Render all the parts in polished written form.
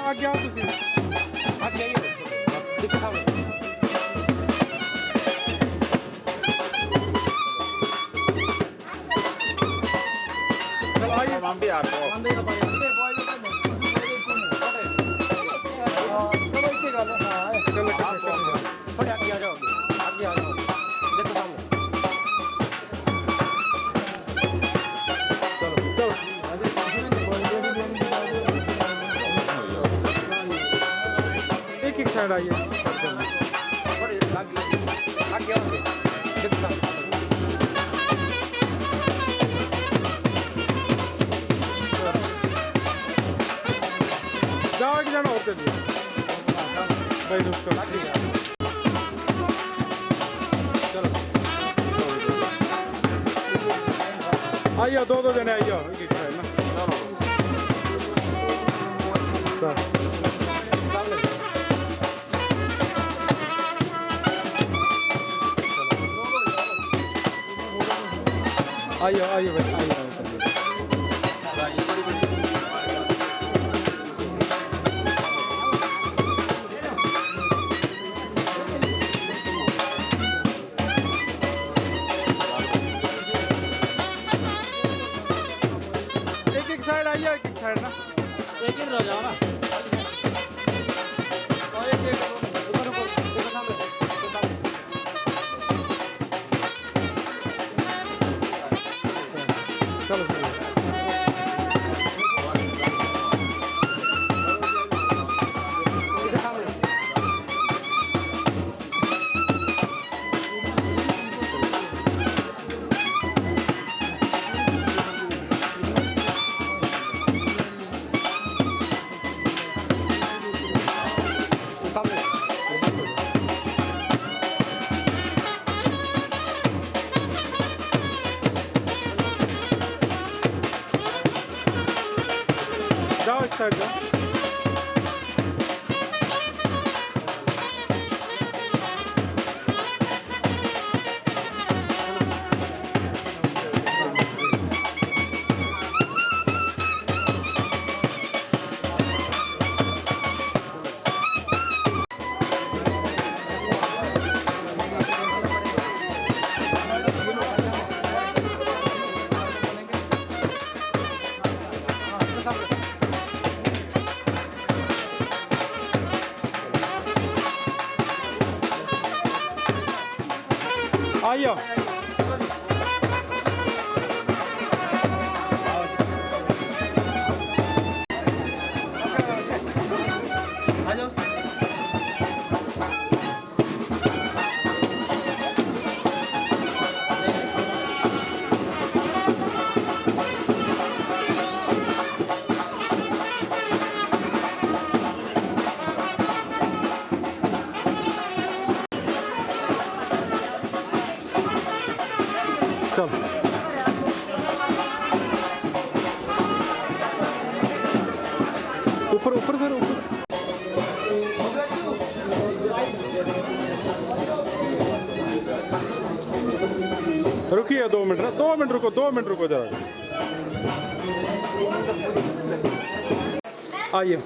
आगे आओ तुसी आगे आइए देखो सामने चलो आइए हम भी आ रहे हैं चलो इसे कर लो हां चलो थोड़े आगे आ जाओ देखो सामने एक साइड आइए जाओ एक जना और चलिए भाई उसको चलो आइए दो जने आइए एक साइड ना आइए आइए भाई आइए एक साइड आइए एक साइड ना एक ही रह जाओ ना चलो जाओ एक साइड जाओ आइए चल ऊपर ऊपर सर ऊपर रुकिए 2 मिनट ना 2 मिनट रुको जरा आइए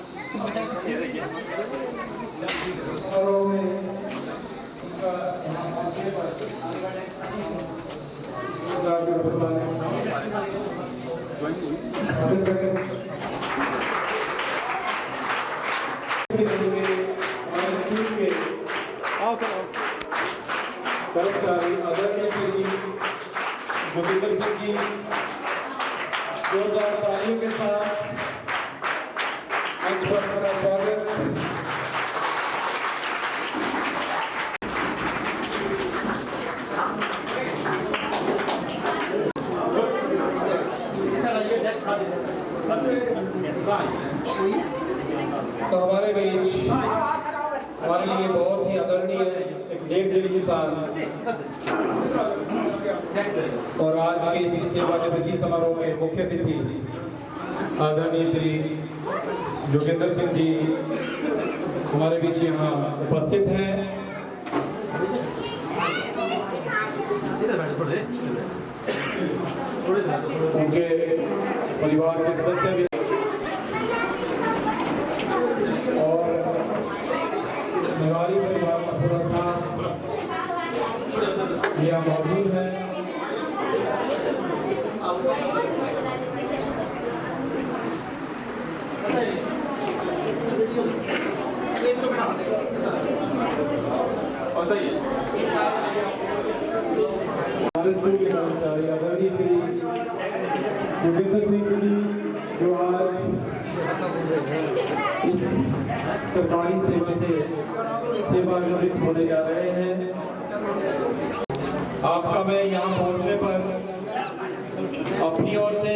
आओ सर कर्मचारी आदरणीय श्री जोगिंदर सिंह जी जोरदार तालियों के साथ मंच पर अपना स्वागत। तो हमारे बीच हमारे लिए बहुत ही आदरणीय एक डेढ़ इंसान और आज के इस सेवानिवृत्ति समारोह के मुख्य अतिथि आदरणीय श्री जोगिंदर सिंह जी हमारे बीच यहाँ उपस्थित हैं। उनके परिवार के सदस्य भी यहाँ मौजूद है। हमारे स्कूल के कर्मचारी आदरणीय श्री जोगिंदर सिंह जी जो आज इस सरकारी सेवा से सेवानिवृत्त होने जा रहे हैं, आपका मैं यहाँ पहुँचने पर अपनी ओर से,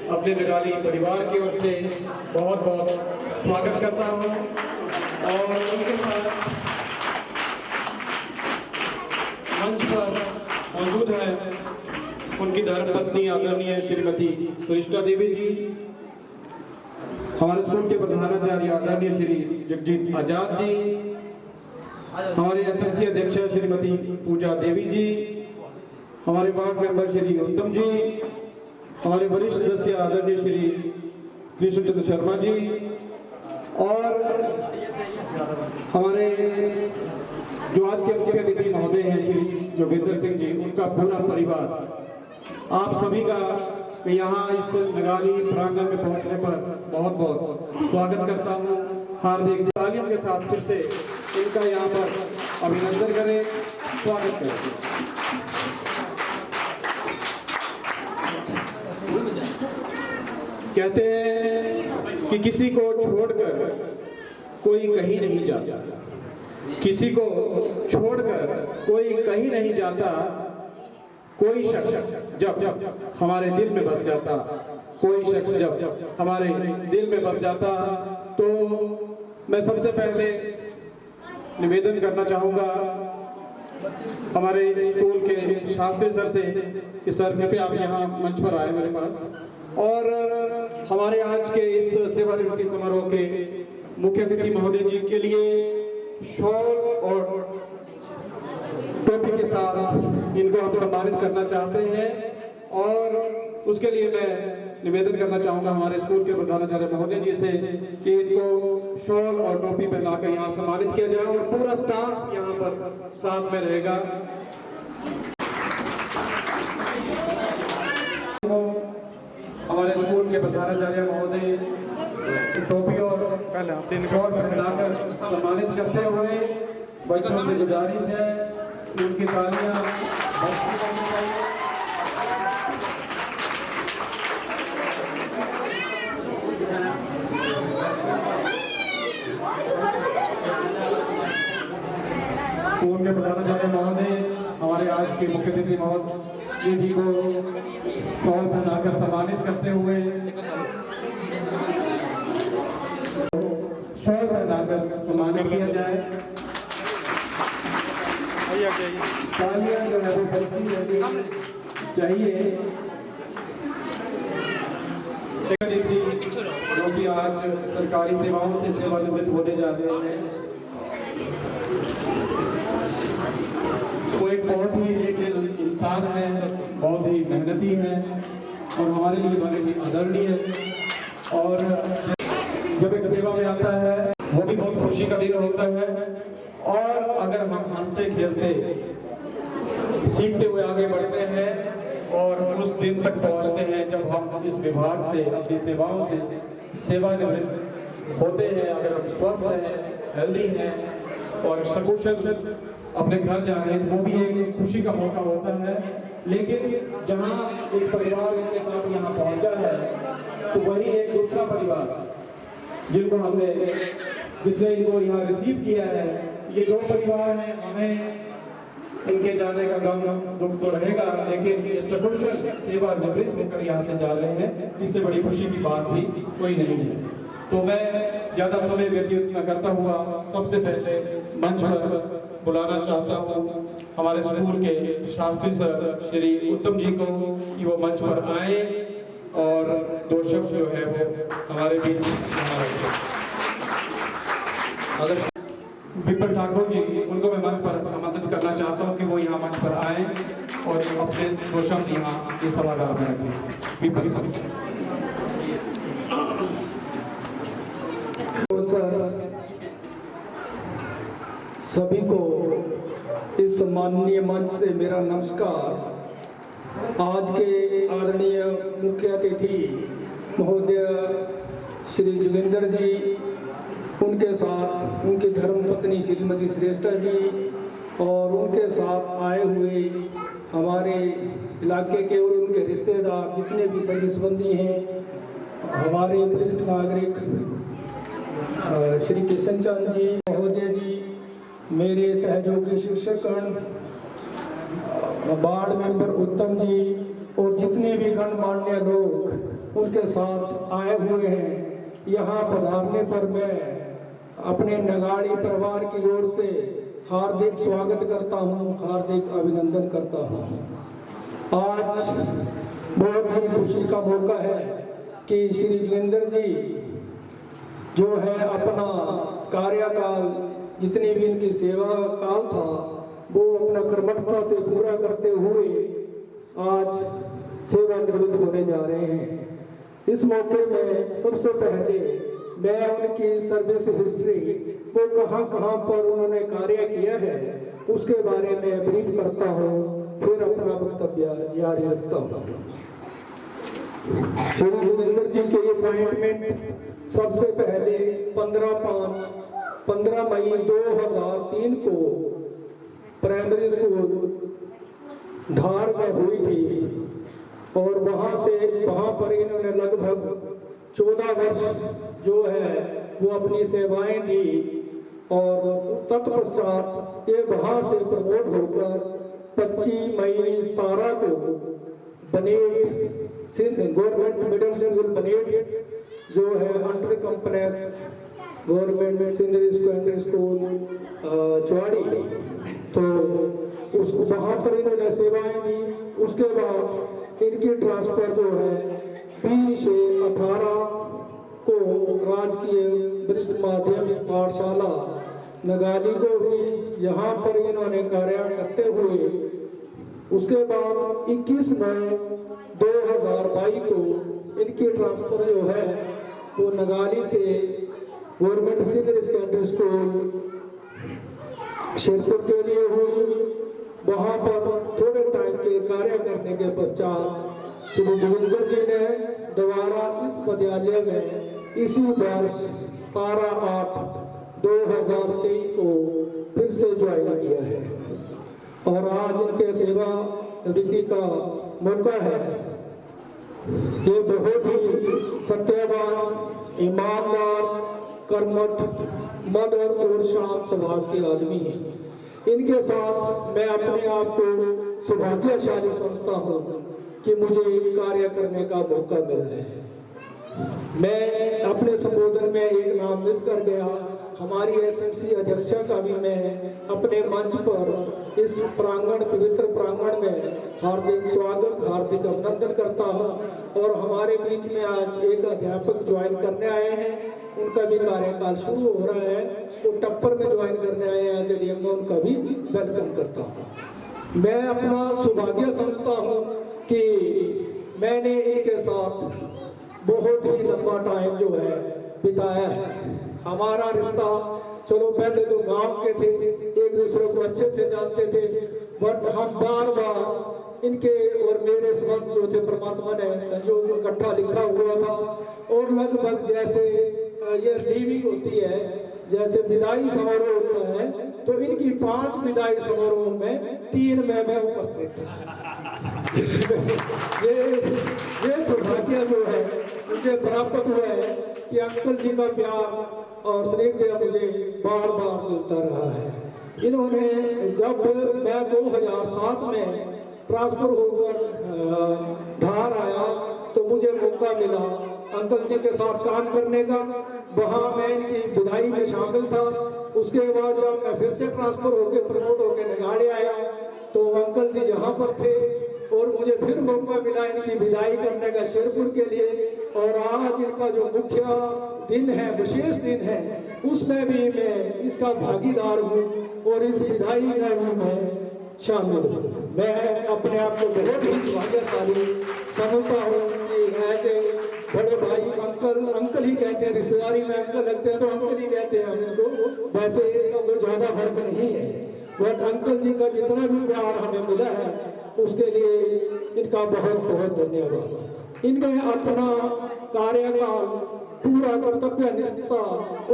अपने निराली परिवार की ओर से बहुत बहुत स्वागत करता हूँ। और उनके साथ मंच पर मौजूद है उनकी धर्मपत्नी आदरणीय श्रीमती सुरिष्टा देवी जी, हमारे स्कूल के प्रधानाचार्य आदरणीय श्री जगजीत आजाद जी, हमारे एसएमसी अध्यक्ष श्रीमती पूजा देवी जी, हमारे वार्ड मेंबर श्री उत्तम जी, हमारे वरिष्ठ सदस्य आदरणीय श्री कृष्ण चंद्र शर्मा जी, और हमारे जो आज के मुख्य अतिथि महोदय हैं श्री जोगिंदर सिंह जी, उनका पूरा परिवार, आप सभी का मैं यहाँ इस नगाली प्रांगण में पहुँचने पर बहुत बहुत स्वागत करता हूँ। हार्दिक तालियों के साथ फिर से इनका यहाँ पर अभिनंदन करें, स्वागत करें। कहते हैं कि किसी को छोड़कर कोई कहीं नहीं जाता, किसी को छोड़कर कोई कहीं नहीं जाता, कोई शख्स जब हमारे दिल में बस जाता, कोई शख्स जब हमारे दिल में बस जाता, तो मैं सबसे पहले निवेदन करना चाहूँगा हमारे स्कूल के शास्त्री सर से कि सर कृपया आप यहाँ मंच पर आए मेरे पास, और हमारे आज के इस सेवानिवृत्ति समारोह के मुख्य अतिथि महोदय जी के लिए शॉल और टोपी के साथ इनको हम सम्मानित करना चाहते हैं। और उसके लिए मैं निवेदन करना चाहूँगा हमारे स्कूल के प्रधानाचार्य महोदय जी से कि इनको शॉल और टोपी पहनाकर यहाँ सम्मानित किया जाए, और पूरा स्टाफ यहाँ पर साथ में रहेगा। हमारे स्कूल के प्रधानाचार्य महोदय टोपी और शॉल पहनाकर सम्मानित करते हुए बच्चों से गुजारिश है उनकी तालियां बजती रहनी चाहिए। स्कूल के प्रधानाचार्य महोदय हमारे आज के मुख्य अतिथि महोदय जी को शॉल पहनाकर सम्मानित करते हुए शॉल पहनाकर सम्मानित किया जाए। तालियां जो है वो बजती रहनी चाहिए। जो कि आज सरकारी सेवाओं से सेवानिवृत्त होने जा रहे हैं, वो एक बहुत ही नेक इंसान है, बहुत ही मेहनती है और हमारे लिए बड़े ही आदरणीय, और जब एक सेवा में आता है वो भी बहुत खुशी का दिन होता है। और अगर हम हंसते खेलते सीखते हुए आगे बढ़ते हैं और उस दिन तक पहुंचते हैं जब हम इस विभाग से अपनी सेवाओं से सेवानिवृत्त होते हैं, अगर हम स्वस्थ हैं, हेल्दी हैं और सकुशल अपने घर जा रहे हैं, तो वो भी एक खुशी का मौका होता है। लेकिन जहाँ एक परिवार इनके साथ यहाँ पहुँचा है, तो वही एक दूसरा परिवार जिसने इनको यहाँ रिसीव किया है, ये दो परिवार हैं। हमें इनके जाने का गम दुख तो रहेगा, लेकिन ये सकुशल सेवानिवृत्त होकर यहाँ से जा रहे हैं, इससे बड़ी खुशी की बात भी कोई नहीं है। तो मैं ज़्यादा समय व्यतीत न करता हुआ सबसे पहले मंच पर बुलाना चाहता हूँ हमारे स्कूल के शास्त्री सर श्री उत्तम जी को कि वो मंच पर आए और दो शब्द जो है वो हमारे बीच अगर विपिन ठाकुर जी, उनको मैं मंच पर आमंत्रित करना चाहता हूँ कि वो यहाँ मंच पर आए और अपने दो शब्द यहाँ इस सभागार में रखें। विपिन सभी को इस सम्माननीय मंच से मेरा नमस्कार। आज के आदरणीय मुख्य अतिथि महोदय श्री जोगिंदर जी, उनके साथ उनकी धर्मपत्नी श्रीमती श्रेष्ठा जी और उनके साथ आए हुए हमारे इलाके के और उनके रिश्तेदार जितने भी सगी संबंधी हैं, हमारे वरिष्ठ नागरिक श्री किशन चंद जी महोदय जी, मेरे सहयोगी शिक्षकगण, वार्ड मेंबर उत्तम जी और जितने भी गणमान्य लोग उनके साथ आए हुए हैं। यहाँ पधारने पर मैं अपने नगाड़ी परिवार की ओर से हार्दिक स्वागत करता हूँ, हार्दिक अभिनंदन करता हूँ। आज बहुत ही खुशी का मौका है कि श्री जोगिंदर जी जो है अपना कार्यकाल, जितनी भी इनकी सेवा काल था, वो अपना कर्मठता से पूरा करते हुए आज सेवानिवृत्त होने जा रहे हैं। इस मौके में सबसे पहले मैं उनकी सर्विस हिस्ट्री, वो कहाँ कहाँ पर उन्होंने कार्य किया है, उसके बारे में ब्रीफ करता हूँ, फिर अपना वक्तव्य जारी रखता हूँ। श्री जोगिंदर जी के अपॉइंटमेंट सबसे पहले 15 मई 2003 को प्राइमरी स्कूल धार में हुई थी और वहाँ पर इन्होंने लगभग 14 वर्ष जो है वो अपनी सेवाएं दी और तत्पश्चात ये वहाँ से प्रमोट होकर 25 मई 17 को बनेट गवर्नमेंट मिडिल स्कूल बनेट जो है under complex government senior secondary school चौड़ी, तो उसको वहाँ पर इन्होंने सेवाएं दी। उसके बाद इनकी ट्रांसफर जो है 20 से 18 को राजकीय वरिष्ठ माध्यमिक पाठशाला नगाली को भी यहाँ पर इन्होंने कार्य करते हुए, उसके बाद 21 मई 2022 को इनकी ट्रांसफर जो है वो नगाली से government senior secondary school Sherpur के लिए हुई। वहाँ पर थोड़े टाइम के कार्य करने के पश्चात श्री जोगिंदर जी ने दोबारा इस विद्यालय में इसी वर्ष 17/8/2023 को फिर से ज्वाइन किया है और आज उनके सेवा रीति का मौका है। ये बहुत ही सत्यवान, ईमानदार, कर्मठ, मधुर और शांत स्वभाव के आदमी हैं। इनके साथ मैं अपने आप को सौभाग्यशाली समझता हूँ कि मुझे कार्य करने का मौका मिला है। मैं अपने संबोधन में एक नाम मिस कर गया, हमारी एसएमसी अध्यक्षा का भी मैं अपने मंच पर इस प्रांगण, पवित्र प्रांगण में हार्दिक स्वागत, हार्दिक अभिनंदन करता हूं। और हमारे बीच में आज एक अध्यापक ज्वाइन करने आए हैं, उनका भी कार्यकाल शुरू हो रहा है, वो टप्पर में ज्वाइन करने आए हैं एसडीएम में, उनका भी वेलकम करता हूँ। मैं अपना सौभाग्य समझता हूँ कि मैंने इनके साथ बहुत ही लंबा टाइम जो है बिताया है। हमारा रिश्ता, चलो पहले तो गांव के थे, एक दूसरे को अच्छे से जानते थे, बट हम बार बार इनके और मेरे संबंध जो थे परमात्मा ने संजोग इकट्ठा लिखा हुआ था और लगभग जैसे ये लीविंग होती है, जैसे विदाई समारोह होता है, तो इनकी 5 विदाई समारोह में 3 में मैं उपस्थित था। ये सौभाग्य जो है मुझे प्राप्त हुआ है कि अंकल जी का प्यार और स्नेह मुझे बार बार मिलता रहा है। इन्होंने जब मैं 2007 में ट्रांसफर होकर धार आया तो मुझे मौका मिला अंकल जी के साथ काम करने का, वहाँ मैं इनकी विदाई में शामिल था। उसके बाद जब मैं फिर से ट्रांसफर होकर प्रमोट होकर नगाड़े आया तो अंकल जी यहाँ पर थे और मुझे फिर मौका मिला इनकी विदाई करने का शेरपुर के लिए। और आज इनका जो मुख्य दिन है, विशेष दिन है, उसमें भी मैं इसका भागीदार हूँ और इस विदाई में भी मैं शामिल हूँ। मैं अपने आप को बहुत ही सौभाग्यशाली समझता हूँ कि ऐसे बड़े भाई अंकल ही कहते हैं, रिश्तेदारी में अंकल लगते हैं तो अंकल ही कहते हैं हमको, वैसे इसका कोई ज़्यादा फर्क नहीं है। वह अंकल जी का जितना भी प्यार हमें मिला है उसके लिए इनका बहुत बहुत धन्यवाद। इनने अपना कार्यकाल पूरा कर्तव्य निष्ठा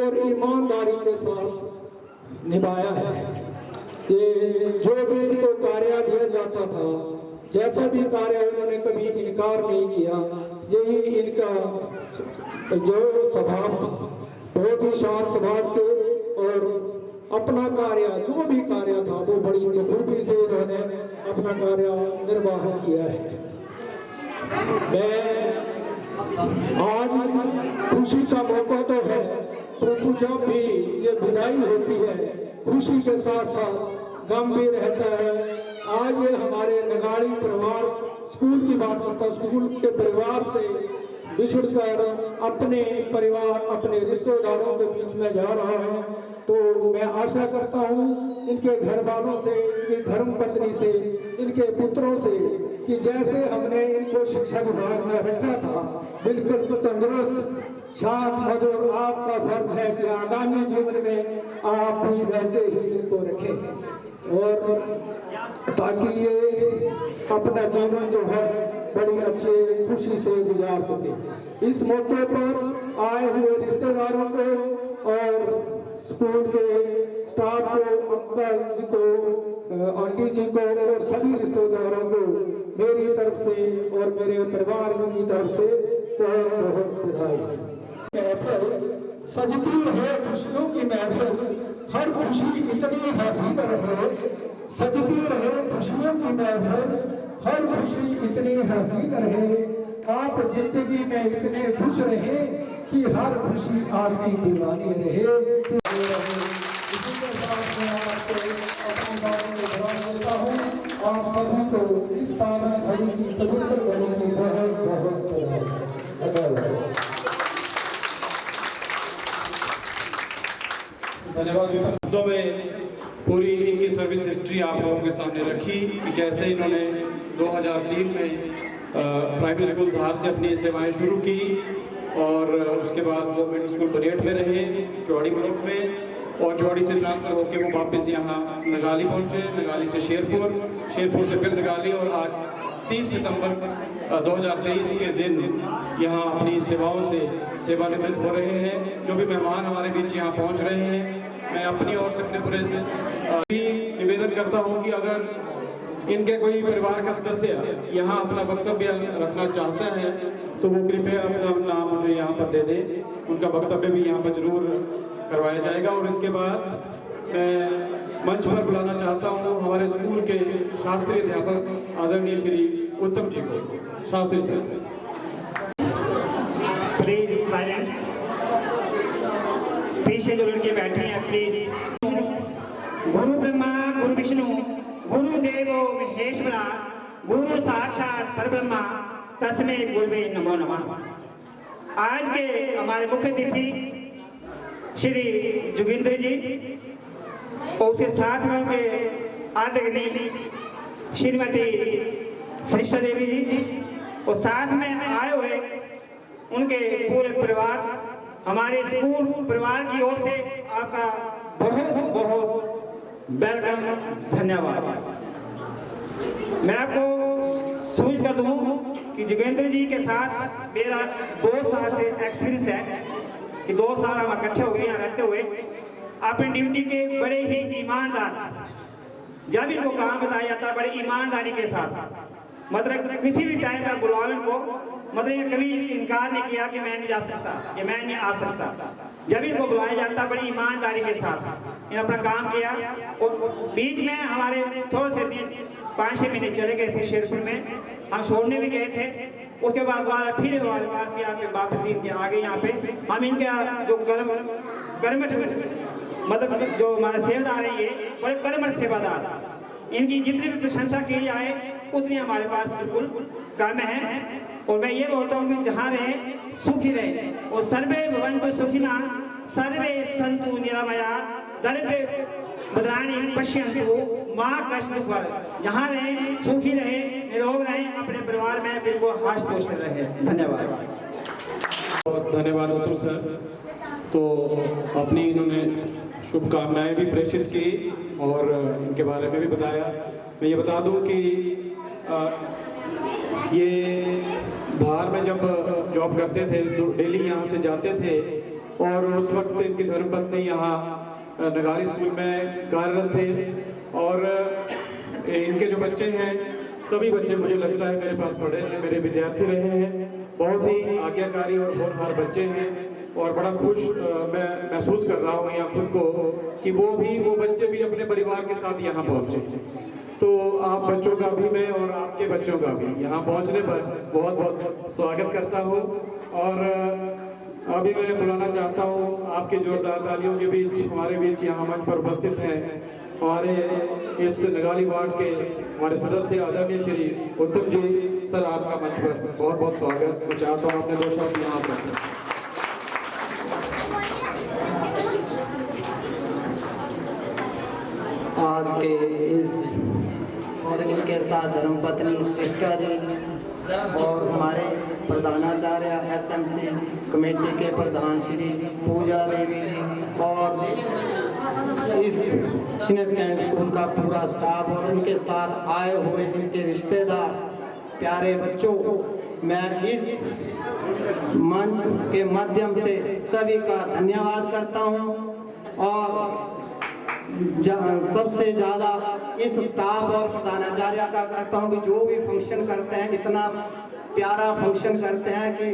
और ईमानदारी के साथ निभाया है। ये जो भी इनको कार्य दिया जाता था, जैसा भी कार्य उन्होंने कभी इनकार नहीं किया। यही इनका जो स्वभाव था, बहुत ही शांत स्वभाव के, और अपना कार्य जो भी कार्य था वो बड़ी बखूबी से इन्होंने अपना कार्य निर्वाह किया है। मैं आज खुशी का मौका तो है, परंतु जब भी ये विदाई होती है खुशी के साथ साथ गम भी रहता है। आज ये हमारे नगाड़ी परिवार, स्कूल की बात करता, स्कूल के परिवार से बिछड़कर अपने परिवार, अपने रिश्तेदारों के बीच में जा रहा है। तो मैं आशा करता हूँ इनके घर वालों से, इनकी धर्म पत्नी से, इनके पुत्रों से कि जैसे हमने इनको शिक्षा विभाग में रखा था बिल्कुल तंदुरुस्त, शांत, मधुर, आपका फर्ज है कि आगामी जीवन में आप भी वैसे ही इनको रखें, और ताकि ये अपना जीवन जो है बड़ी अच्छी खुशी से गुजार सके। इस मौके पर आए हुए रिश्तेदारों को और स्कूल के स्टाफ को, अंकल जी को, आंटी जी को और सभी रिश्तेदारों को मेरी तरफ से और मेरे परिवार की तरफ से बहुत बहुत बधाई। महफिल सजती रहे खुशियों की महफिल, हर खुशी इतनी हासिल रहे, सजती रहे खुशियों की महफिल, हर खुशी इतनी हासिल रहे। आप जिंदगी में इतने खुश रहे कि हर खुशी आपकी दीवानी रहे। इसी के साथ मैं आपको अपनी बातों को बता देता हूँ। आप सभी को इस पावन घड़ी की, पवित्र घड़ी की बहुत बहुत धन्यवाद। धन्यवाद। शब्दों में पूरी इनकी सर्विस हिस्ट्री आप लोगों के सामने रखी कि कैसे इन्होंने 2003 में प्राइमरी स्कूल धार से अपनी सेवाएं शुरू की और उसके बाद वो मिडिल स्कूल परेड में रहे चौड़ी ब्लॉक में, और चौड़ी से ट्रांसफर होकर वो वापस यहाँ नगाली पहुँचे, नगाली से शेरपुर, शेरपुर से फिर नगाली, और आज 30 सितंबर 2023 के दिन यहाँ अपनी सेवाओं से सेवानिवृत्त हो रहे हैं। जो भी मेहमान हमारे बीच यहाँ पहुँच रहे हैं, मैं अपनी ओर से अपने पूरे भी निवेदन करता हूँ कि अगर इनके कोई परिवार का सदस्य यहाँ अपना वक्तव्य रखना चाहता है तो वो कृपया अपना नाम मुझे यहाँ पर दे दे, उनका वक्तव्य भी यहाँ पर जरूर करवाया जाएगा। और इसके बाद मैं मंच पर बुलाना चाहता हूँ हमारे स्कूल के शास्त्रीय अध्यापक आदरणीय श्री उत्तम जी को। शास्त्री सर प्लीज साइलेंट, पीछे जो लड़के बैठे हैं प्लीज। गुरु ब्रह्मा गुरु विष्णु गुरु देवो महेश्वरा गुरु साक्षात परब्रह्मा तस्मै गुरुवे नमो नमः। आज के हमारे मुख्य अतिथि श्री जोगेंद्र जी और उसके साथ में उनके आदरणीय श्रीमती सरिता देवी जी और साथ में आए हुए उनके पूरे परिवार, हमारे स्कूल परिवार की ओर से आपका बहुत बहुत वेलकम, धन्यवाद। मैं आपको सूचित कर दूं कि जोगेंद्र जी के साथ मेरा 2 साल से एक्सपीरियंस है कि 2 साल हम इकट्ठे हो गए यहाँ रहते हुए। अपनी ड्यूटी के बड़े ही ईमानदार, जब इनको काम बताया जाता बड़े ईमानदारी के साथ, मतलब किसी भी टाइम पर बुलाओ इनको, मतलब कभी इनकार नहीं किया कि मैं नहीं जा सकता या मैं नहीं आ सकता। जब इनको बुलाया जाता बड़ी ईमानदारी के साथ इन्होंने अपना काम किया। और बीच में हमारे थोड़े से दिन 5-6 महीने चले गए थे शेरपुर में, हम छोड़ने भी गए थे। उसके बाद फिर हमारे पास यहाँ पे वापसी आ गए। यहाँ पे हम इनका जो कर्मठ मतलब जो हमारे सेवादार है ये बड़े कर्मठ सेवादार, इनकी जितनी भी प्रशंसा की जाए उतनी हमारे पास बिल्कुल कम है। और मैं ये बोलता हूँ कि जहाँ रहे सुखी रहे, और सर्वे भवन्तु सुखिनः सर्वे सन्तु निरामया दर्पे भद्राणि पश्यन्तु माँ कश्चित्। जहाँ रहे सुखी रहे, निरोग रहे, अपने परिवार में बिल्कुल हर्ष पोषण रहे। धन्यवाद। बहुत धन्यवाद उत्तम सर। तो अपनी इन्होंने शुभकामनाएं भी प्रेषित की और इनके बारे में भी बताया। मैं ये बता दूं कि ये धार में जब जॉब करते थे तो डेली यहाँ से जाते थे और उस वक्त इनकी धर्मपत्नी यहाँ नगारी स्कूल में कार्यरत थे और इनके जो बच्चे हैं सभी बच्चे मुझे लगता है मेरे पास पढ़े हैं, मेरे विद्यार्थी रहे हैं। बहुत ही आज्ञाकारी और होनहार बच्चे हैं और बड़ा खुश मैं महसूस कर रहा हूँ यहाँ खुद को कि वो बच्चे भी अपने परिवार के साथ यहाँ पहुँचे। तो आप बच्चों का भी मैं और आपके बच्चों का भी यहाँ पहुँचने पर बहुत बहुत स्वागत करता हूँ। और अभी मैं बुलाना चाहता हूँ आपके जोरदार तालियों के बीच हमारे बीच यहाँ मंच पर उपस्थित हैं हमारे इस नगाली वार्ड के हमारे सदस्य आदरणीय श्री उत्तम जी। सर आपका मंच पर बहुत बहुत स्वागत। मैं चाहता हूँ अपने दो शब्द यहाँ पर। आज के इस और इनके साथ धर्मपत्नी सिस्टर जी और हमारे प्रधानाचार्य एसएमसी कमेटी के प्रधान श्री पूजा देवी जी और इस सीनियर सेकेंडरी स्कूल का पूरा स्टाफ और उनके साथ आए हुए इनके रिश्तेदार प्यारे बच्चों, मैं इस मंच के माध्यम से सभी का धन्यवाद करता हूं और सबसे ज़्यादा इस स्टाफ और प्रधानाचार्य का करता हूं कि जो भी फंक्शन करते हैं इतना प्यारा फंक्शन करते हैं कि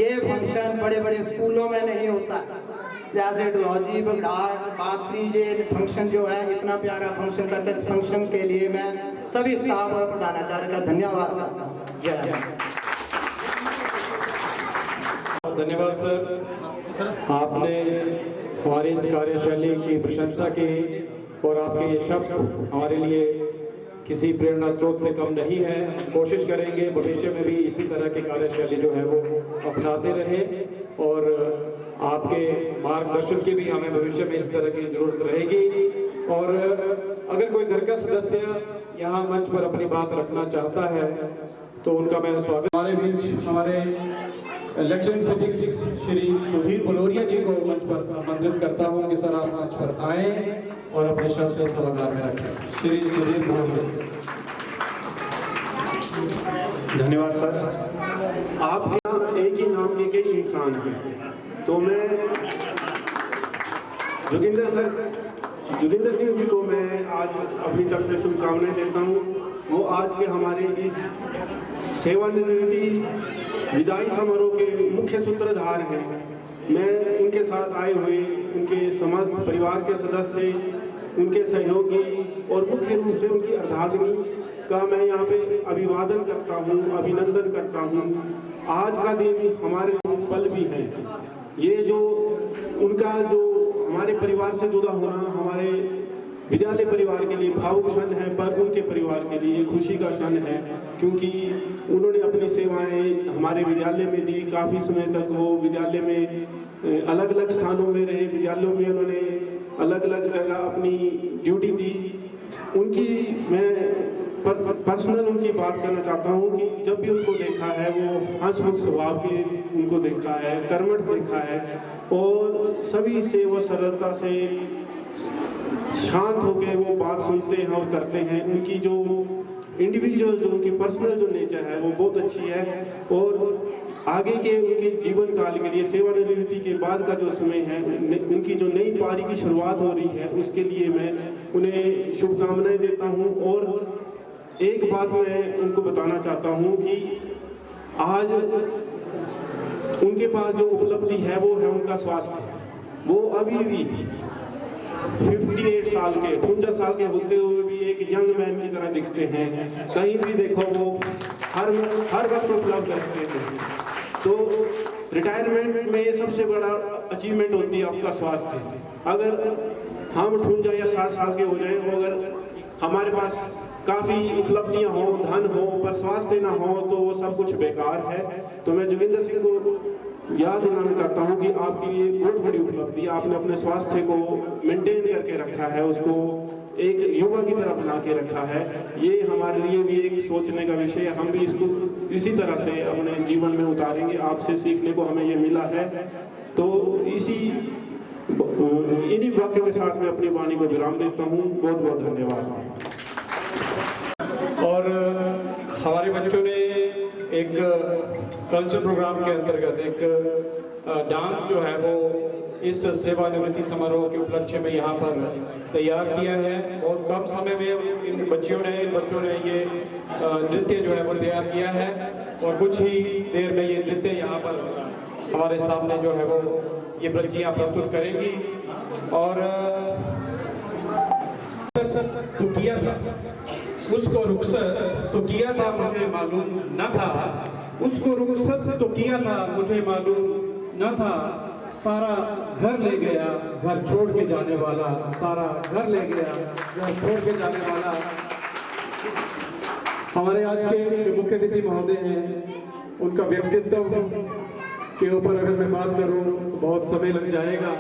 ये फंक्शन बड़े बड़े स्कूलों में नहीं होता। जैसे डलहौजी बगडार बातरी ये फंक्शन जो है इतना प्यारा फंक्शन करते हैं। इस फंक्शन के लिए मैं सभी स्टाफ और प्रधानाचार्य का धन्यवाद करता हूँ। जय हिंद। धन्यवाद सर, आपने हमारी इस कार्यशैली की प्रशंसा की और आपके ये शब्द हमारे लिए किसी प्रेरणा स्रोत से कम नहीं है। कोशिश करेंगे भविष्य में भी इसी तरह की कार्यशैली जो है वो अपनाते रहें और आपके मार्गदर्शन की भी हमें भविष्य में इस तरह की जरूरत रहेगी। और अगर कोई घर का सदस्य यहाँ मंच पर अपनी बात रखना चाहता है तो उनका मैं स्वागत। हमारे बीच हमारे इलेक्शन फिजिक्स श्री सुधीर बलोरिया जी को मंच पर आमंत्रित करता हूँ कि सर आप मंच पर आए और अपने शब्द सभागार में रखें। श्री सुधीर बलोरिया। धन्यवाद सर। आप यहाँ एक ही नाम के कई इंसान हैं, तो मैं जोगिंदर सिंह जी को मैं आज अपनी तरफ से शुभकामनाएं देता हूँ। वो आज के हमारे इस सेवानिवृत्ति विदाई समारोह के मुख्य सूत्रधार हैं। मैं उनके साथ आए हुए उनके समस्त परिवार के सदस्य, उनके सहयोगी और मुख्य रूप से उनकी अर्धांगिनी का मैं यहाँ पे अभिवादन करता हूँ, अभिनंदन करता हूँ। आज का दिन हमारे पल भी है। ये जो उनका जो हमारे परिवार से जुड़ा होना हमारे विद्यालय परिवार के लिए भावुक क्षण है, पर उनके परिवार के लिए खुशी का क्षण है, क्योंकि उन्होंने अपनी सेवाएं हमारे विद्यालय में दी। काफ़ी समय तक वो विद्यालय में अलग अलग स्थानों में रहे, विद्यालयों में उन्होंने अलग अलग जगह अपनी ड्यूटी दी। उनकी मैं पर्सनल उनकी बात करना चाहता हूँ कि जब भी उनको देखा है वो हंसमुख स्वभाव के उनको देखा है, कर्मठ देखा है और सभी से वो सरलता से शांत होकर वो बात सुनते हैं और करते हैं। उनकी जो इंडिविजुअल जो उनकी पर्सनल जो नेचर है वो बहुत अच्छी है और आगे के उनके जीवन काल के लिए सेवानिवृत्ति के बाद का जो समय है उनकी जो नई पारी की शुरुआत हो रही है उसके लिए मैं उन्हें शुभकामनाएं देता हूं। और एक बात मैं उनको बताना चाहता हूं कि आज उनके पास जो उपलब्धि है वो है उनका स्वास्थ्य। वो अभी भी 58 साल के 58 साल के होते हुए भी एक यंग मैन की तरह दिखते हैं। कहीं भी देखो वो हर वक्त उपलब्ध रहते हैं। तो रिटायरमेंट में सबसे बड़ा अचीवमेंट होती है आपका स्वास्थ्य। अगर हम 58 या 60 साल के हो जाए, अगर हमारे पास काफ़ी उपलब्धियां हो, धन हो, पर स्वास्थ्य ना हो तो वो सब कुछ बेकार है। तो मैं जोगिंदर सिंह को याद दिलाना चाहता हूं कि आपकी ये बहुत बड़ी उपलब्धि, आपने अपने स्वास्थ्य को मेंटेन करके रखा है, उसको एक युवा की तरह बना के रखा है। ये हमारे लिए भी एक सोचने का विषय है। हम भी इसको इसी तरह से अपने जीवन में उतारेंगे। आपसे सीखने को हमें ये मिला है। तो इसी इन्हीं वाक्यों के साथ मैं अपनी वाणी को विराम देता हूँ। बहुत बहुत धन्यवाद। और हमारे बच्चों ने एक कल्चर प्रोग्राम के अंतर्गत एक डांस जो है वो इस सेवानिवृत्ति समारोह के उपलक्ष्य में यहाँ पर तैयार किया है। बहुत कम समय में इन बच्चों ने ये नृत्य जो है वो तैयार किया है और कुछ ही देर में ये नृत्य यहाँ पर हमारे सामने जो है वो ये बच्चियाँ प्रस्तुत करेंगी। और तो किया था उसको रुखसत तो किया था मुझे मालूम न था, उसको रुखसत तो किया था मुझे मालूम न था, सारा घर ले गया घर छोड़ के जाने वाला, सारा घर ले गया घर छोड़ के जाने वाला। हमारे आज के जो मुख्य अतिथि महोदय हैं उनका व्यक्तित्व के ऊपर अगर मैं बात करूं तो बहुत समय लग जाएगा।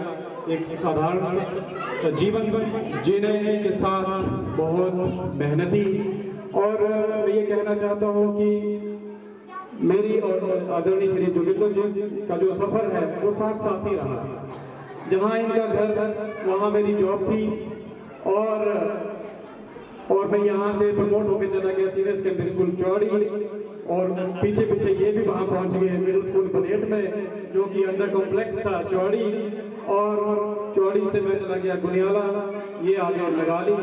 एक साधारण जीवन जीने के साथ बहुत मेहनती, और मैं ये कहना चाहता हूं कि मेरी और आदरणीय श्री जोगिंदर जी का जो सफ़र है वो साथ साथ ही रहा। जहां इनका घर वहां मेरी जॉब थी और मैं यहाँ से प्रमोट होकर चला गया सीनियर सेकेंडरी स्कूल चौड़ी, और पीछे ये भी वहाँ पहुँच गए मिडिल स्कूल बनेट में जो कि अंडर कॉम्प्लेक्स था चौड़ी, और चौड़ी से मैं चला गया गुनियाला, ये आ गया नगाली,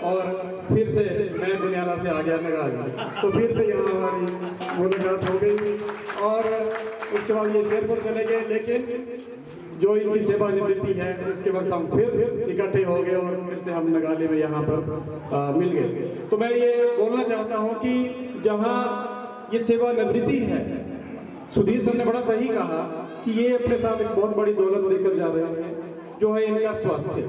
और फिर से मैं गुनियाला से आ गया नगाली। तो फिर से यहाँ हमारी मुलाकात हो गई और उसके बाद ये शेरपुर चले गए। लेकिन जो इनकी सेवानिवृत्ति है उसके वक्त हम फिर इकट्ठे हो गए और फिर से हम नगाली में यहाँ पर मिल गए। तो मैं ये बोलना चाहता हूँ कि जहाँ ये सेवानिवृत्ति है, सुधीर सर ने बड़ा सही कहा कि ये अपने साथ एक बहुत बड़ी दौलत लेकर जा रहे हैं जो है इनका स्वास्थ्य।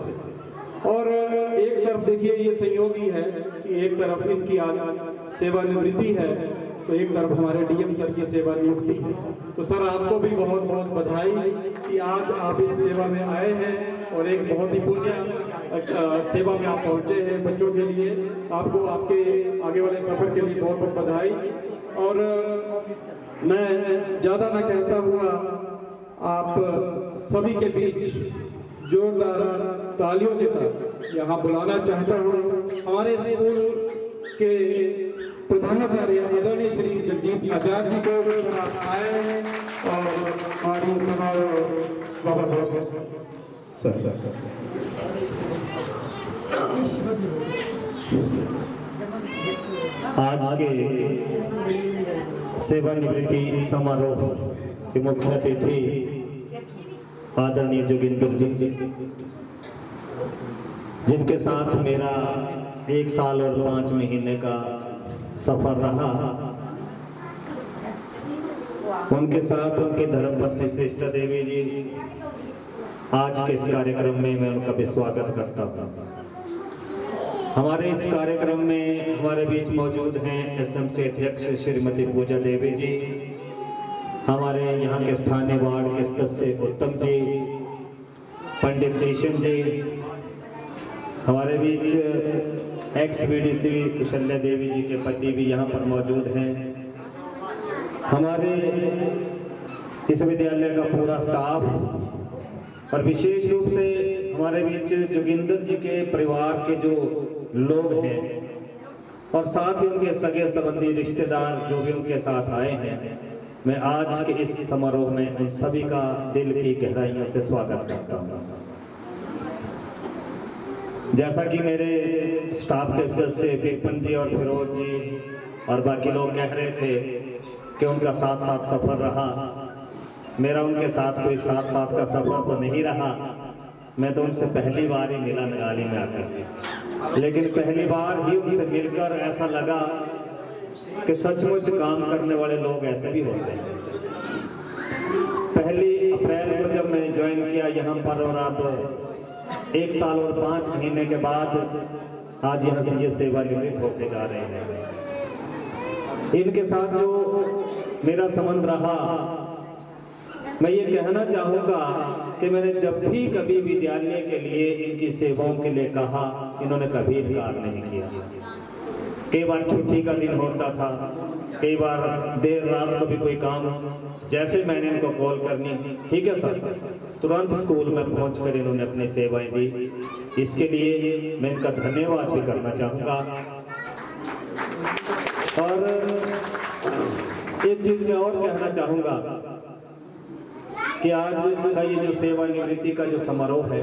और एक तरफ देखिए ये संयोगी है कि एक तरफ इनकी आज सेवानिवृत्ति है तो एक तरफ हमारे डीएम सर की सेवा नियुक्ति है। तो सर आपको भी बहुत बहुत बधाई कि आज आप इस सेवा में आए हैं और एक बहुत ही पुण्य सेवा में आप पहुंचे हैं बच्चों के लिए। आपको आपके आगे वाले सफर के लिए बहुत बहुत बधाई। और मैं ज़्यादा ना कहता हुआ आप सभी के बीच जोरदार तालियों के साथ यहाँ बुलाना चाहता हूँ हमारे स्कूल के प्रधानाचार्य आदरणीय श्री जगजीत आचार्य जी को। अगर आप आए हैं और हमारी समारोह आज के सेवानिवृत्ति समारोह के मुख्य अतिथि आदरणीय जोगिंदर जी, जिनके साथ मेरा 1 साल और 5 महीने का सफर रहा, उनके साथ उनके धर्मपत्नी श्रेष्ठा देवी जी, आज के इस कार्यक्रम में मैं उनका भी स्वागत करता हूँ। हमारे इस कार्यक्रम में हमारे बीच मौजूद हैं एसएमसी अध्यक्ष श्रीमती पूजा देवी जी, हमारे यहाँ के स्थानीय वार्ड के सदस्य उत्तम जी, पंडित किशन जी, हमारे बीच एक्स बीडीसी कुशल्या देवी जी के पति भी यहाँ पर मौजूद हैं, हमारे इस विद्यालय का पूरा स्टाफ, और विशेष रूप से हमारे बीच जोगिंदर जी के परिवार के जो लोग हैं और साथ ही उनके सगे संबंधी रिश्तेदार जो भी उनके साथ आए हैं। मैं आज के इस समारोह में उन सभी का दिल की गहराइयों से स्वागत करता हूँ। जैसा कि मेरे स्टाफ के सदस्य बिपिन जी और फिरोज जी और बाकी लोग कह रहे थे कि उनका साथ साथ सफ़र रहा, मेरा उनके साथ कोई साथ साथ का सफ़र तो नहीं रहा। मैं तो उनसे पहली बार ही मिला नगाली में आकर, लेकिन पहली बार ही उनसे मिलकर ऐसा लगा कि सचमुच काम करने वाले लोग ऐसे भी होते हैं। 1 अप्रैल को जब मैंने ज्वाइन किया यहाँ पर, और अब 1 साल और 5 महीने के बाद आज यहाँ से ये सेवानिवृत्त होके जा रहे हैं। इनके साथ जो मेरा संबंध रहा, मैं ये कहना चाहूँगा कि मैंने जब भी कभी विद्यालय के लिए इनकी सेवाओं के लिए कहा, इन्होंने कभी इनकार नहीं किया। कई बार छुट्टी का दिन होता था, कई बार देर रात को भी कोई काम, जैसे मैंने इनको कॉल करनी, ठीक है सर, तुरंत स्कूल में पहुंचकर इन्होंने अपनी सेवाएं दी। इसके लिए मैं इनका धन्यवाद भी करना चाहूँगा। और एक चीज़ मैं और कहना चाहूँगा कि आज का ये जो सेवानिवृत्ति का जो समारोह है,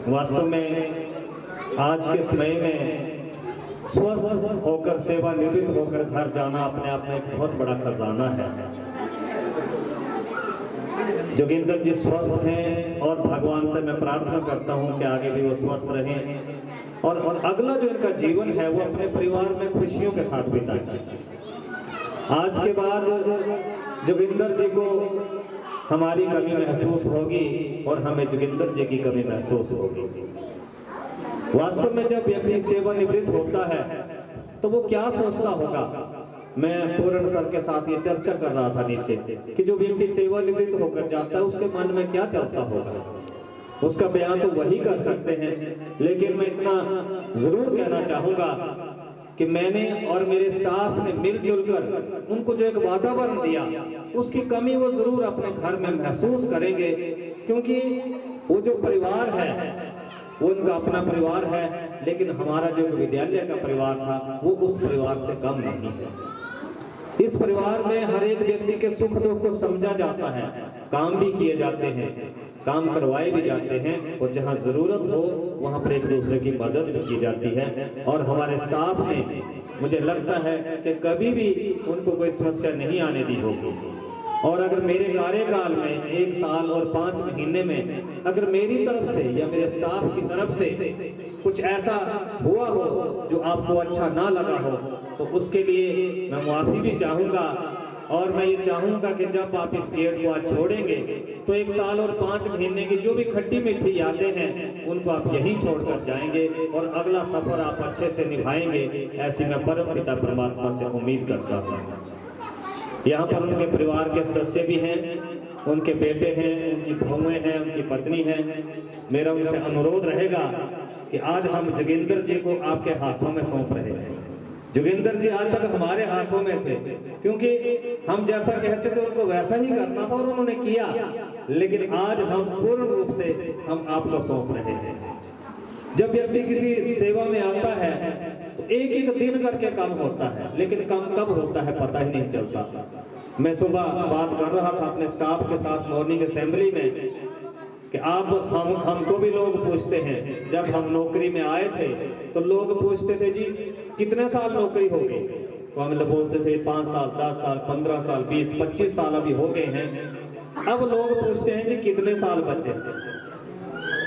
वास्तव में आज के समय में स्वस्थ होकर सेवानिवृत्त होकर घर जाना अपने आप में एक बहुत बड़ा खजाना है। जोगिंदर जी स्वस्थ हैं और भगवान से मैं प्रार्थना करता हूं कि आगे भी वो स्वस्थ रहें और अगला जो इनका जीवन है वो अपने परिवार में खुशियों के साथ बिताएं। आज के बाद जोगिंदर जी को हमारी कमी महसूस होगी और हमें जोगिंदर जी की कमी महसूस होगी। वास्तव में जब व्यक्ति सेवानिवृत्त होता है तो वो क्या सोचता होगा। मैं पूर्ण सर के साथ ये चर्चा कर रहा था नीचे कि जो व्यक्ति सेवानिवृत्त होकर जाता है उसके मन में क्या चलता होगा, उसका बयान तो वही कर सकते हैं। लेकिन मैं इतना जरूर कहना चाहूँगा कि मैंने और मेरे स्टाफ ने मिलजुल कर उनको जो एक वातावरण दिया, उसकी कमी वो जरूर अपने घर में महसूस करेंगे, क्योंकि वो जो परिवार है वो उनका अपना परिवार है, लेकिन हमारा जो विद्यालय का परिवार था वो उस परिवार से कम नहीं है। इस परिवार में हर एक व्यक्ति के सुख दुख को समझा जाता है, काम भी किए जाते हैं, काम करवाए भी जाते हैं और जहां जरूरत हो वहां पर एक दूसरे की मदद भी की जाती है। और हमारे स्टाफ ने, मुझे लगता है कि कभी भी उनको कोई समस्या नहीं आने दी होगी। और अगर मेरे कार्यकाल में 1 साल और 5 महीने में अगर मेरी तरफ से या मेरे स्टाफ की तरफ से कुछ ऐसा हुआ हो जो आपको अच्छा ना लगा हो तो उसके लिए मैं माफ़ी भी चाहूँगा। और मैं ये चाहूँगा कि जब आप इस गेट को आज छोड़ेंगे तो 1 साल और 5 महीने की जो भी खट्टी मीठी यादें हैं उनको आप यहीं छोड़कर जाएंगे और अगला सफ़र आप अच्छे से निभाएंगे, ऐसी मैं परम पिता परमात्मा से उम्मीद करता हूँ। यहाँ पर उनके परिवार के सदस्य भी हैं, उनके बेटे हैं, उनकी बहुएं हैं, उनकी पत्नी हैं। मेरा उनसे अनुरोध रहेगा कि आज हम जोगिंदर जी को आपके हाथों में सौंप रहे हैं। जोगिंदर जी आज तक हमारे हाथों में थे, क्योंकि हम जैसा कहते थे उनको वैसा ही करना था और उन्होंने किया, लेकिन आज हम पूर्ण रूप से हम आपको सौंप रहे हैं। जब व्यक्ति किसी सेवा में आता है तो एक एक दिन करके कम होता है, लेकिन कम कब होता है पता ही नहीं चलता। मैं सुबह बात कर रहा था अपने स्टाफ के साथ मॉर्निंग असेंबली में कि आप हमको भी लोग पूछते हैं, जब हम नौकरी में आए थे तो लोग पूछते थे जी कितने साल नौकरी हो गई, तो हम बोलते थे 5 साल, 10 साल, 15 साल, 20, 25 साल अभी हो गए हैं। अब लोग पूछते हैं जी कितने साल बचे।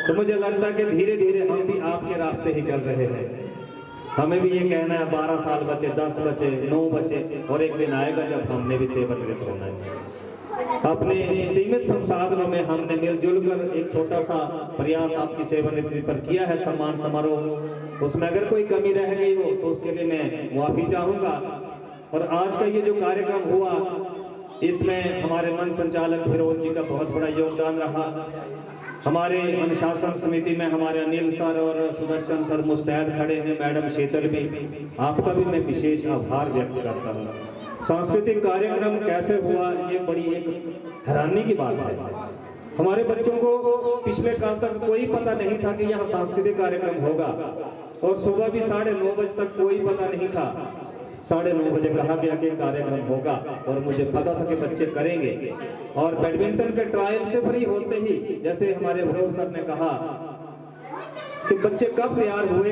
तो मुझे लगता है कि धीरे धीरे हम भी आपके रास्ते ही चल रहे हैं। हमें भी ये कहना है 12 साल बचे, 10 बचे, 9 बचे, और एक दिन आएगा जब हमने भी सेवानिवृत्त होना है। अपने सीमित संसाधनों में हमने मिलजुल कर एक छोटा सा प्रयास आपकी सेवानिवृत्ति पर किया है, सम्मान समारोह। उसमें अगर कोई कमी रह गई हो तो उसके लिए मैं माफी चाहूँगा। और आज का ये जो कार्यक्रम हुआ, इसमें हमारे मंच संचालक फिरोज जी का बहुत बड़ा योगदान रहा। हमारे अनुशासन समिति में हमारे अनिल सर और सुदर्शन सर मुस्तैद खड़े हैं, मैडम शीतल भी, आपका भी मैं विशेष आभार व्यक्त करता हूँ। सांस्कृतिक कार्यक्रम कैसे हुआ ये बड़ी एक हैरानी की बात है। हमारे बच्चों को पिछले काल तक कोई पता नहीं था कि यहाँ सांस्कृतिक कार्यक्रम होगा, और सुबह भी 9:30 बजे तक कोई पता नहीं था। 9:30 बजे कहा गया कि कार्यक्रम होगा और मुझे पता था कि बच्चे करेंगे। और बैडमिंटन के ट्रायल से फ्री होते ही, जैसे हमारे फिरोज सर ने कहा कि बच्चे कब तैयार हुए,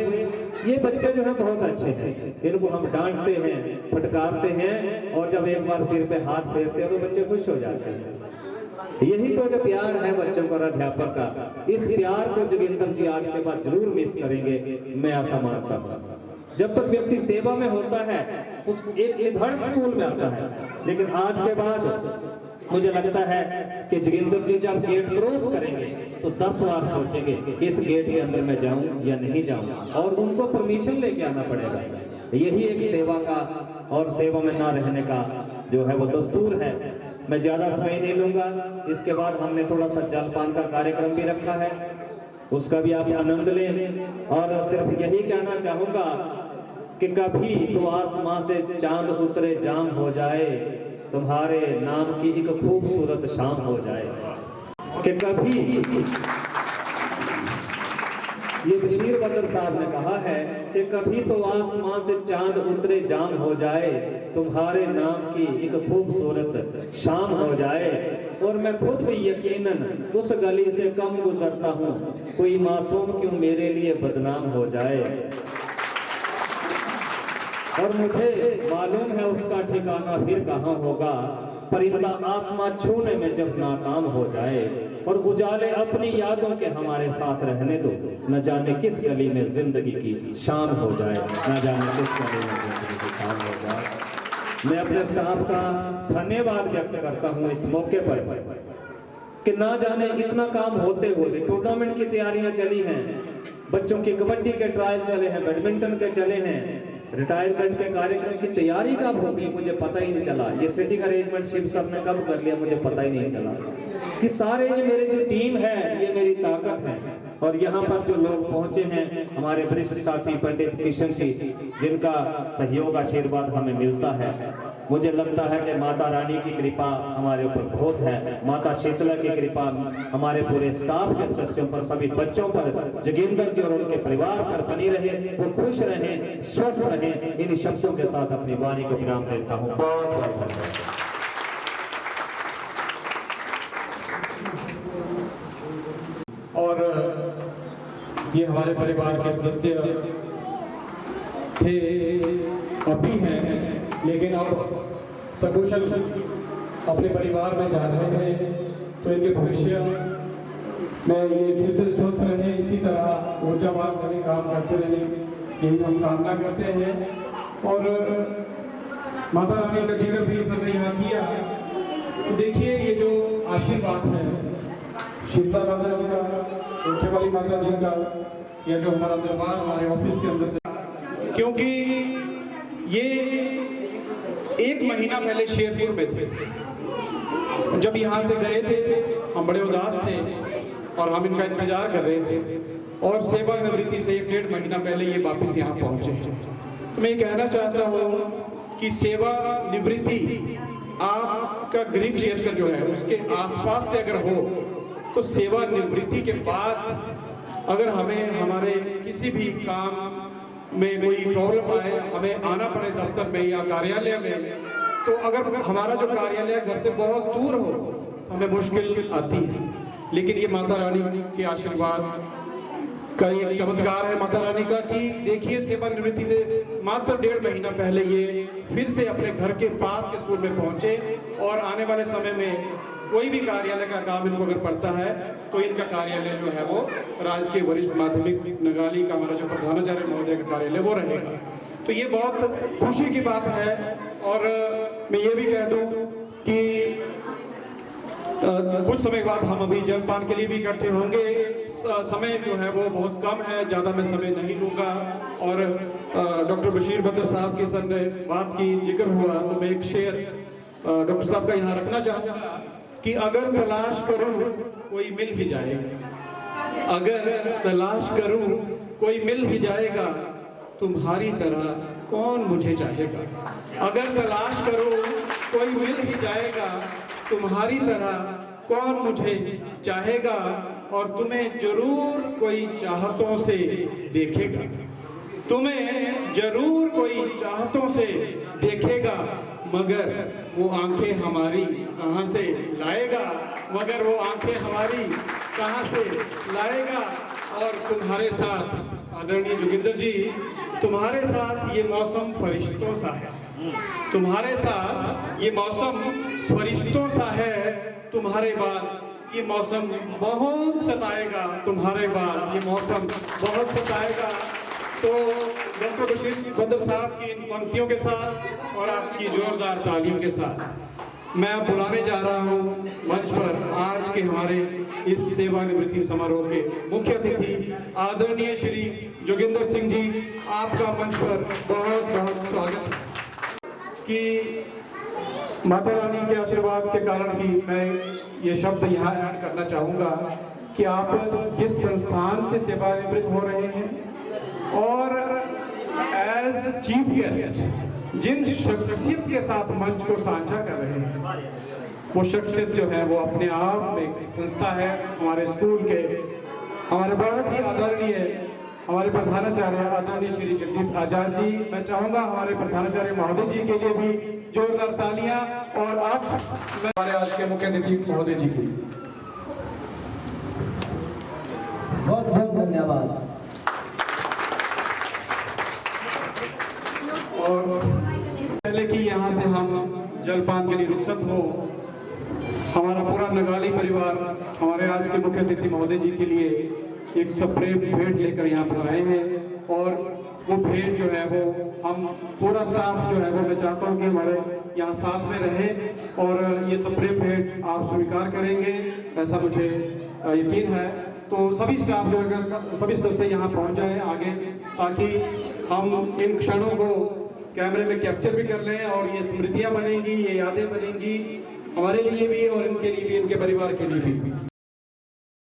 ये बच्चे जो हैं बहुत अच्छे हैं, इनको हम डांटते हैं, फटकारते हैं, और जब एक बार सिर पे हाथ फेरते हैं तो बच्चे खुश हो जाते हैं। यही तो एक प्यार है बच्चों का, अध्यापक का। इस प्यार को जोगिंदर जी आज के बाद जरूर मिस करेंगे, मैं ऐसा मानता हूँ। जब तक व्यक्ति सेवा में होता है उस एक निर्धारित स्कूल में आता है, लेकिन आज के बाद मुझे लगता है कि जोगिंदर जी जब गेट क्रॉस करेंगे तो 10 बार सोचेंगे कि इस गेट के अंदर मैं जाऊं या नहीं जाऊं, और उनको परमिशन लेके आना पड़ेगा। यही एक सेवा का और सेवा में ना रहने का जो है वो दस्तूर है। मैं ज्यादा समय नहीं लूंगा। इसके बाद हमने थोड़ा सा जलपान का कार्यक्रम भी रखा है, उसका भी आप आनंद लें। और सिर्फ यही कहना चाहूंगा कि कभी तो आसमां से चांद उतरे जाम हो जाए, तुम्हारे नाम की एक खूबसूरत शाम हो जाए। कि कभी, ये बशीर बदर साहब ने कहा है कि कभी तो आसमां से चांद उतरे जाम हो जाए, तुम्हारे नाम की एक खूबसूरत शाम हो जाए। और मैं खुद भी यकीनन उस गली से कम गुजरता हूँ, कोई मासूम क्यों मेरे लिए बदनाम हो जाए। और मुझे मालूम है उसका ठिकाना फिर कहाँ होगा, परिंदा आसमां छूने में जब नाकाम हो जाए। और उजाले अपनी यादों के हमारे साथ रहने दो, न जाने किस गली में जिंदगी की शाम हो जाए, न जाने किस गली में जिंदगी की शाम हो जाए। मैं अपने स्टाफ का धन्यवाद व्यक्त करता हूँ इस मौके पर कि ना जाने इतना काम होते हुए भी टूर्नामेंट की तैयारियां चली हैं, बच्चों की कबड्डी के ट्रायल चले हैं, बैडमिंटन के चले हैं, रिटायरमेंट के कार्यक्रम की तैयारी कब होगी मुझे पता ही नहीं चला, ये सिटिंग अरेंजमेंट शिव सब ने कब कर लिया मुझे पता ही नहीं चला। कि सारे ये मेरे जो टीम है ये मेरी ताकत है। और यहाँ पर जो लोग पहुंचे हैं हमारे वरिष्ठ साथी पंडित किशन जी, जिनका सहयोग आशीर्वाद हमें मिलता है। मुझे लगता है कि माता रानी की कृपा हमारे ऊपर बहुत है, माता शीतला की कृपा हमारे पूरे स्टाफ के सदस्यों पर, सभी बच्चों पर, जोगिंदर जी और उनके परिवार पर बनी रहे, वो खुश रहें, स्वस्थ रहें। इन शब्दों के साथ अपनी वाणी को विराम देता हूँ। बहुत बहुत धन्यवाद। और ये हमारे परिवार के सदस्य थे, अभी हैं, लेकिन अब सकुशल अपने परिवार में जा रहे हैं, तो इनके भविष्य में ये फिर से स्वस्थ रहे, इसी तरह ऊर्जावान रहे, काम करते रहे, यही हम कामना करते हैं। और माता रानी का जिक्र भी सबने यहाँ किया, तो देखिए ये जो आशीर्वाद है शीतला माता जी का, उठे वाली माता जी का, या जो हमारा दरबार हमारे ऑफिस के अंदर से, क्योंकि ये 1 महीना पहले शेरपुर में थे। जब यहाँ से गए थे हम बड़े उदास थे और हम इनका इंतजार कर रहे थे, और सेवानिवृत्ति से 1-1.5 महीना पहले ये वापस यहाँ पहुँचे। तो मैं ये कहना चाहता हूँ कि सेवानिवृत्ति आपका गृह क्षेत्र जो है उसके आसपास से अगर हो, तो सेवानिवृत्ति के बाद अगर हमें हमारे किसी भी काम में कोई प्रॉब्लम आए, हमें आना पड़े दफ्तर में या कार्यालय में, तो अगर हमारा जो कार्यालय घर से बहुत दूर हो तो हमें मुश्किल आती है। लेकिन ये माता रानी के आशीर्वाद का एक चमत्कार है माता रानी का, कि देखिए सेवानिवृत्ति से मात्र 1.5 महीना पहले ये फिर से अपने घर के पास के स्कूल में पहुंचे, और आने वाले समय में कोई भी कार्यालय का काम इनको अगर पड़ता है तो इनका कार्यालय जो है वो राजकीय वरिष्ठ माध्यमिक नगाली का हमारा जो प्रधानाचार्य महोदय का कार्यालय वो रहेगा। तो ये बहुत खुशी की बात है। और मैं ये भी कह दूं कि कुछ समय बाद हम अभी जलपान के लिए भी इकट्ठे होंगे। समय जो है वो बहुत कम है, ज़्यादा मैं समय नहीं लूँगा। और डॉक्टर बशीर बदर साहब की सर ने बात की, जिक्र हुआ, तो मैं एक शेर डॉक्टर साहब का यहाँ रखना चाहूँगा कि अगर तलाश करूं कोई मिल ही जाएगा, अगर तलाश करूं कोई मिल ही जाएगा, तुम्हारी तरह कौन मुझे चाहेगा। अगर तलाश करूं कोई मिल ही जाएगा, तुम्हारी तरह कौन मुझे चाहेगा। और तुम्हें जरूर कोई चाहतों से देखेगा, तुम्हें जरूर कोई चाहतों से देखेगा, मगर वो आंखें हमारी कहाँ से लाएगा, मगर वो आंखें हमारी कहाँ से लाएगा। और तुम्हारे साथ आदरणीय जोगिंदर जी, तुम्हारे साथ ये मौसम फरिश्तों सा है, तुम्हारे साथ ये मौसम फरिश्तों सा है। तुम्हारे बाद ये मौसम बहुत सताएगा, तुम्हारे बाद ये मौसम बहुत सताएगा। तो डॉक्टर बशीर बदर साहब की इन पंक्तियों के साथ और आपकी जोरदार तालियों के साथ मैं बुलाने जा रहा हूं मंच पर आज के हमारे इस सेवानिवृत्ति समारोह के मुख्य अतिथि आदरणीय श्री जोगिंदर सिंह जी। आपका मंच पर बहुत बहुत स्वागत है। कि माता रानी के आशीर्वाद के कारण ही मैं ये शब्द यहाँ ऐड करना चाहूँगा कि आप जिस संस्थान से सेवानिवृत्त हो रहे हैं और एज चीफ गेस्ट जिन शख्सियत के साथ मंच को साझा कर रहे हैं, वो शख्सियत जो है वो अपने आप में एक संस्था है। हमारे स्कूल के हमारे बहुत ही आदरणीय हमारे प्रधानाचार्य आदरणीय श्री जगजीत आजाद जी, मैं चाहूँगा हमारे प्रधानाचार्य महोदय जी के लिए भी जोरदार तालियां, और अब हमारे आज के मुख्य अतिथि महोदय जी की बहुत बहुत धन्यवाद। और पहले कि यहाँ से हम जलपान के लिए रुखसत हो, हमारा पूरा नगाली परिवार हमारे आज के मुख्य अतिथि महोदय जी के लिए एक सप्रेम भेंट लेकर यहाँ पर आए हैं। और वो भेंट जो है वो हम पूरा स्टाफ जो है वो मैं चाहता हूँ कि हमारे यहाँ साथ में रहे और ये सप्रेम भेंट आप स्वीकार करेंगे, ऐसा मुझे यकीन है। तो सभी स्टाफ जो है सभी सदस्य यहाँ पहुँच जाए आगे, ताकि हम इन क्षणों को कैमरे में कैप्चर भी कर लें और ये स्मृतियाँ बनेंगी, ये यादें बनेंगी हमारे लिए भी और इनके लिए भी, इनके परिवार के लिए भी।